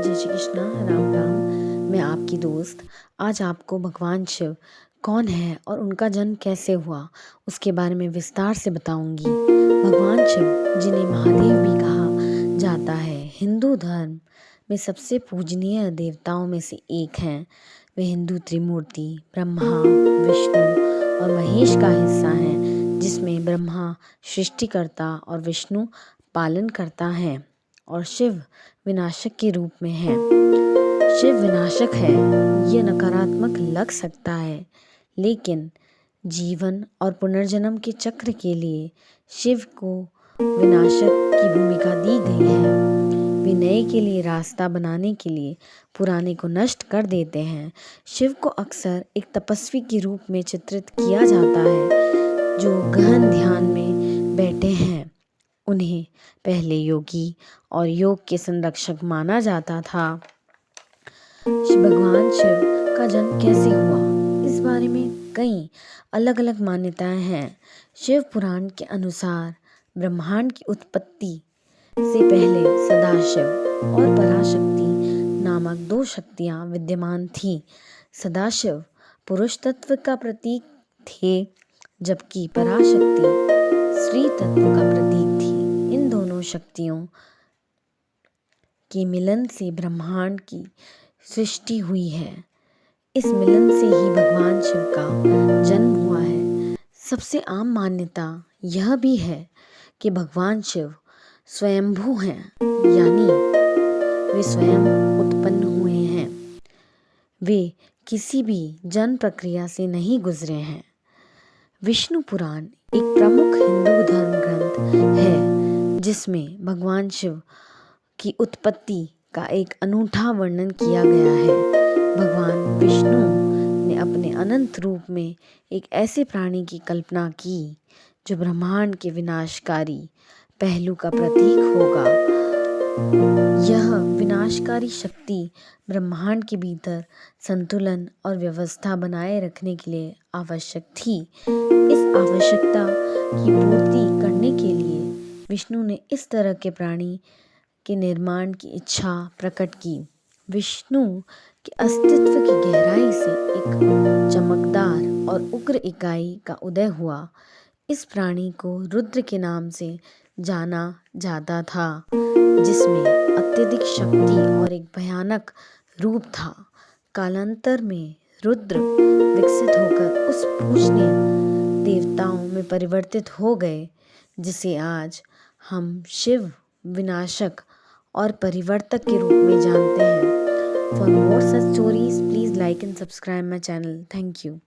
जय श्री कृष्णा, राम राम। मैं आपकी दोस्त आज आपको भगवान शिव कौन है और उनका जन्म कैसे हुआ उसके बारे में विस्तार से बताऊंगी। भगवान शिव, जिन्हें महादेव भी कहा जाता है, हिंदू धर्म में सबसे पूजनीय देवताओं में से एक हैं। वे हिंदू त्रिमूर्ति ब्रह्मा, विष्णु और महेश का हिस्सा हैं, जिसमें ब्रह्मा सृष्टिकर्ता और विष्णु पालन करता है और शिव विनाशक के रूप में है। शिव विनाशक है, ये नकारात्मक लग सकता है, लेकिन जीवन और पुनर्जन्म के चक्र के लिए शिव को विनाशक की भूमिका दी गई है। वे नए के लिए रास्ता बनाने के लिए पुराने को नष्ट कर देते हैं। शिव को अक्सर एक तपस्वी के रूप में चित्रित किया जाता है, जो गहन ध्यान में बैठे हैं। उन्हें पहले योगी और योग के संरक्षक माना जाता था। भगवान शिव का जन्म कैसे हुआ, इस बारे में कई अलग अलग मान्यताएं हैं। शिव पुराण के अनुसार ब्रह्मांड की उत्पत्ति से पहले सदाशिव और पराशक्ति नामक दो शक्तियां विद्यमान थीं। सदाशिव पुरुष तत्व का प्रतीक थे, जबकि पराशक्ति स्त्री तत्व का प्रतीक थी। इन दोनों शक्तियों के मिलन से ब्रह्मांड की सृष्टि हुई है। इस मिलन से ही भगवान शिव का जन्म हुआ है। सबसे आम मान्यता यह भी है कि भगवान शिव स्वयंभू हैं, यानी वे स्वयं उत्पन्न हुए हैं। वे किसी भी जन्म प्रक्रिया से नहीं गुजरे हैं। विष्णु पुराण एक प्रमुख हिंदू धर्म ग्रंथ है, जिसमें भगवान शिव की उत्पत्ति का एक अनूठा वर्णन किया गया है। भगवान विष्णु ने अपने अनंत रूप में एक ऐसे प्राणी की कल्पना की जो ब्रह्मांड के विनाशकारी पहलू का प्रतीक होगा। यह विनाशकारी शक्ति ब्रह्मांड के भीतर संतुलन और व्यवस्था बनाए रखने के लिए आवश्यक थी। इस आवश्यकता की पूर्ति करने के लिए विष्णु ने इस तरह के प्राणी के निर्माण की इच्छा प्रकट की। विष्णु के अस्तित्व की गहराई से एक चमकदार और उग्र इकाई का उदय हुआ। इस प्राणी को रुद्र के नाम से जाना जाता था, जिसमें अत्यधिक शक्ति और एक भयानक रूप था। कालांतर में रुद्र विकसित होकर उस पूजनीय देवताओं में परिवर्तित हो गए, जिसे आज हम शिव विनाशक और परिवर्तक के रूप में जानते हैं। For more such stories please like and subscribe my channel. Thank you.